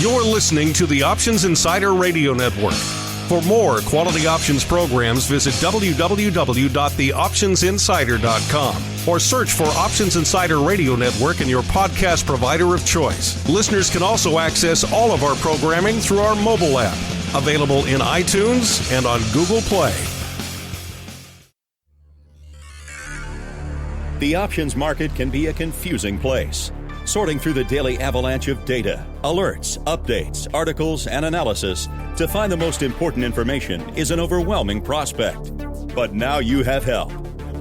You're listening to the Options Insider Radio Network. For more quality options programs, visit www.theoptionsinsider.com or search for Options Insider Radio Network in your podcast provider of choice. Listeners can also access all of our programming through our mobile app, available in iTunes and on Google Play. The options market can be a confusing place. Sorting through the daily avalanche of data, alerts, updates, articles, and analysis to find the most important information is an overwhelming prospect. But now you have help.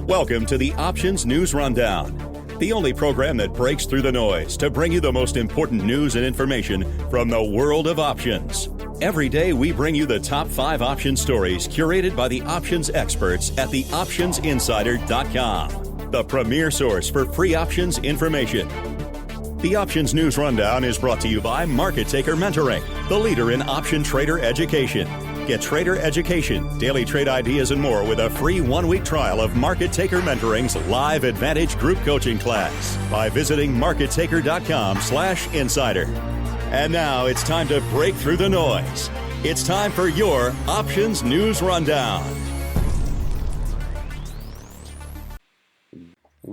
Welcome to the Options News Rundown, the only program that breaks through the noise to bring you the most important news and information from the world of options. Every day we bring you the top 5 option stories curated by the options experts at theoptionsinsider.com, the premier source for free options information. The Options News Rundown is brought to you by Market Taker Mentoring, the leader in option trader education. Get trader education, daily trade ideas, and more with a free 1-week trial of Market Taker Mentoring's live Advantage group coaching class by visiting markettaker.com/insider. And now it's time to break through the noise. It's time for your Options News Rundown.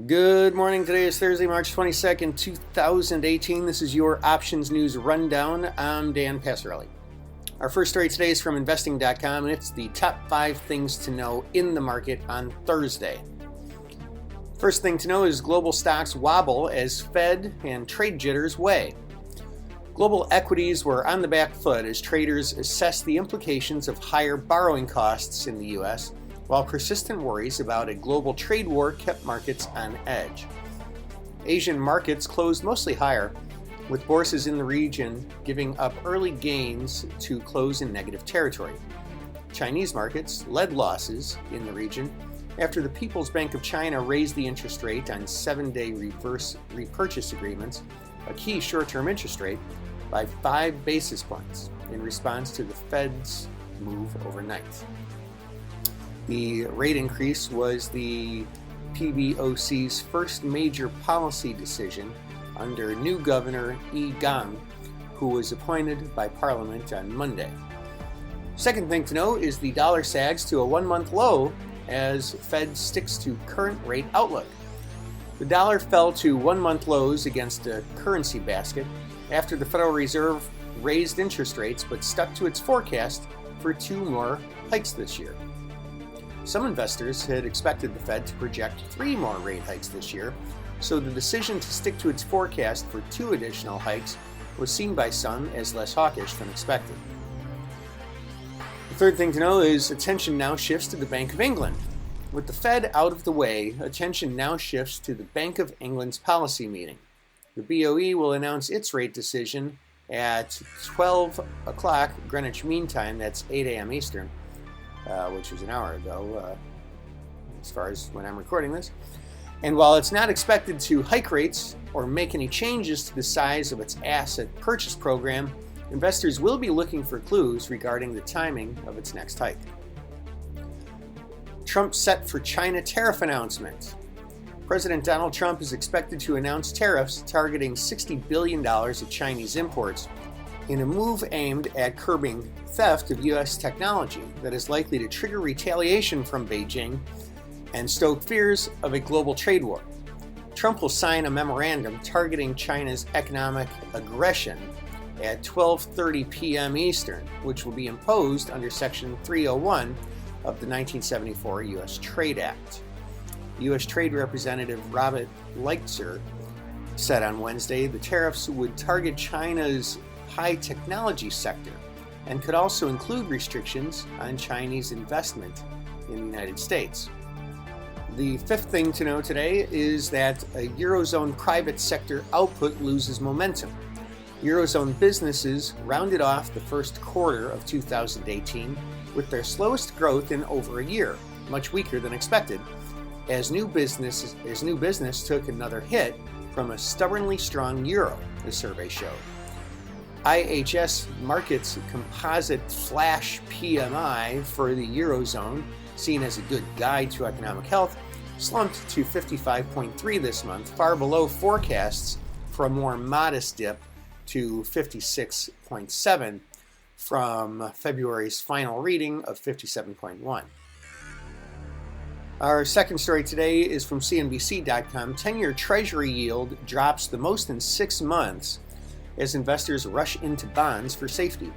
Good morning. Today is Thursday, March 22nd, 2018. This is your Options News Rundown. I'm Dan Passarelli. Our first story today is from investing.com, and it's the top 5 things to know in the market on Thursday. First thing to know is global stocks wobble as Fed and trade jitters weigh. Global equities were on the back foot as traders assessed the implications of higher borrowing costs in the U.S., while persistent worries about a global trade war kept markets on edge. Asian markets closed mostly higher, with bourses in the region giving up early gains to close in negative territory. Chinese markets led losses in the region after the People's Bank of China raised the interest rate on 7-day reverse repurchase agreements, a key short-term interest rate, by 5 basis points in response to the Fed's move overnight. The rate increase was the PBOC's first major policy decision under new Governor Yi Gang, who was appointed by Parliament on Monday. Second thing to know is the dollar sags to a 1-month low as Fed sticks to current rate outlook. The dollar fell to 1-month lows against a currency basket after the Federal Reserve raised interest rates but stuck to its forecast for 2 more hikes this year. Some investors had expected the Fed to project 3 more rate hikes this year, so the decision to stick to its forecast for 2 additional hikes was seen by some as less hawkish than expected. The third thing to know is attention now shifts to the Bank of England. With the Fed out of the way, attention now shifts to the Bank of England's policy meeting. The BOE will announce its rate decision at 12 o'clock Greenwich Mean Time, that's 8 a.m. Eastern, which was an hour ago, as far as when I'm recording this. And while it's not expected to hike rates or make any changes to the size of its asset purchase program, investors will be looking for clues regarding the timing of its next hike. Trump set for China tariff announcement. President Donald Trump is expected to announce tariffs targeting $60 billion of Chinese imports in a move aimed at curbing theft of U.S. technology that is likely to trigger retaliation from Beijing and stoke fears of a global trade war. Trump will sign a memorandum targeting China's economic aggression at 12:30 p.m. Eastern, which will be imposed under Section 301 of the 1974 U.S. Trade Act. U.S. Trade Representative Robert Lighthizer said on Wednesday the tariffs would target China's high technology sector and could also include restrictions on Chinese investment in the United States. The fifth thing to know today is that a Eurozone private sector output loses momentum. Eurozone businesses rounded off the first quarter of 2018 with their slowest growth in over a year, much weaker than expected, as new business took another hit from a stubbornly strong euro, the survey showed. IHS Markit's composite flash PMI for the Eurozone, seen as a good guide to economic health, slumped to 55.3 this month, far below forecasts for a more modest dip to 56.7 from February's final reading of 57.1. Our second story today is from CNBC.com. 10-year Treasury yield drops the most in 6 months as investors rush into bonds for safety.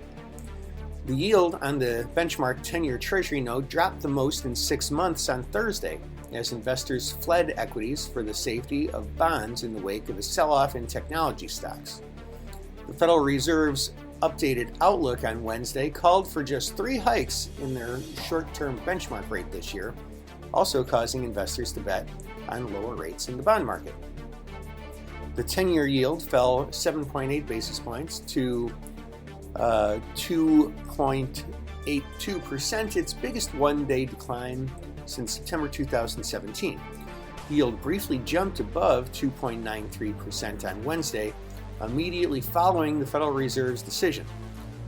The yield on the benchmark 10-year Treasury note dropped the most in 6 months on Thursday as investors fled equities for the safety of bonds in the wake of a sell-off in technology stocks. The Federal Reserve's updated outlook on Wednesday called for just 3 hikes in their short-term benchmark rate this year, also causing investors to bet on lower rates in the bond market. The 10-year yield fell 7.8 basis points to 2.82%, its biggest one-day decline since September 2017. Yield briefly jumped above 2.93% on Wednesday, immediately following the Federal Reserve's decision.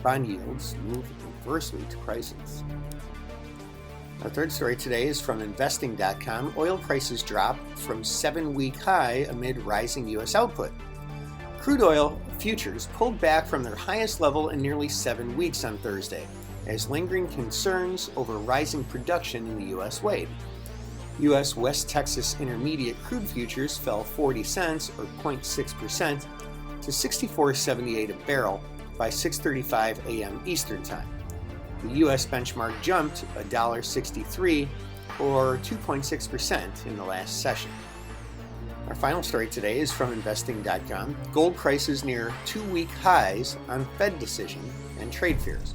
Bond yields moved inversely to prices. Our third story today is from Investing.com. Oil prices drop from 7-week high amid rising U.S. output. Crude oil futures pulled back from their highest level in nearly 7 weeks on Thursday, as lingering concerns over rising production in the U.S. weighed. U.S. West Texas Intermediate crude futures fell 40 cents, or 0.6%, to $64.78 a barrel by 6:35 a.m. Eastern Time. The U.S. benchmark jumped $1.63, or 2.6% in the last session. Our final story today is from Investing.com. Gold prices near 2-week highs on Fed decision and trade fears.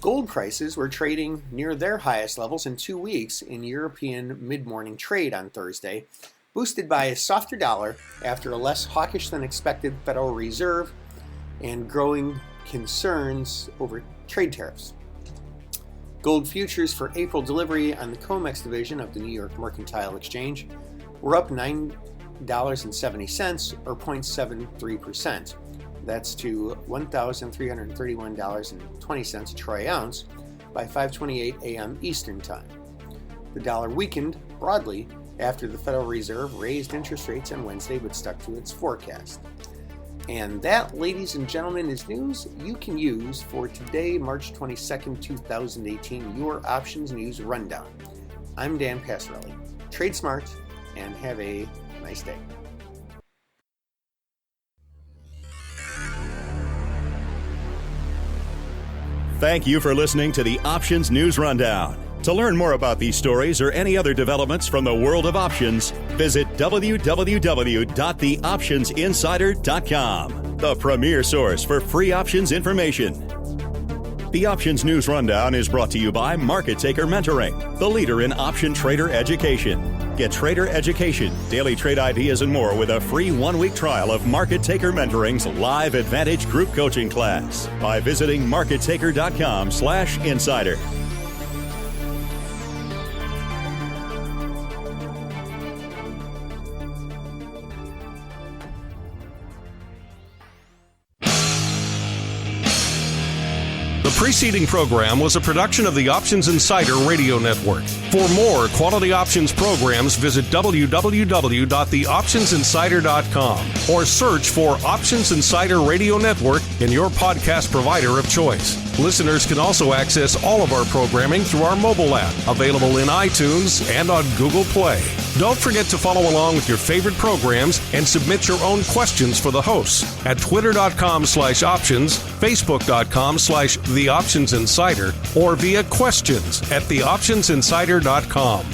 Gold prices were trading near their highest levels in 2 weeks in European mid-morning trade on Thursday, boosted by a softer dollar after a less hawkish than expected Federal Reserve and growing concerns over trade tariffs. Gold futures for April delivery on the COMEX division of the New York Mercantile Exchange were up $9.70, or 0.73%. That's to $1,331.20 a troy ounce by 5:28 a.m. Eastern Time. The dollar weakened broadly after the Federal Reserve raised interest rates on Wednesday but stuck to its forecast. And that, ladies and gentlemen, is news you can use for today, March 22nd, 2018, your Options News Rundown. I'm Dan Passarelli. Trade smart and have a nice day. Thank you for listening to the Options News Rundown. To learn more about these stories or any other developments from the world of options, visit www.theoptionsinsider.com, the premier source for free options information. The Options News Rundown is brought to you by Market Taker Mentoring, the leader in option trader education. Get trader education, daily trade ideas, and more with a free 1-week trial of Market Taker Mentoring's live Advantage group coaching class by visiting markettaker.com/insider. The preceding program was a production of the Options Insider Radio Network. For more quality options programs, visit www.theoptionsinsider.com or search for Options Insider Radio Network in your podcast provider of choice. Listeners can also access all of our programming through our mobile app, available in iTunes and on Google Play. Don't forget to follow along with your favorite programs and submit your own questions for the hosts at twitter.com/options, facebook.com/theoptionsinsider, or via questions at theoptionsinsider.com.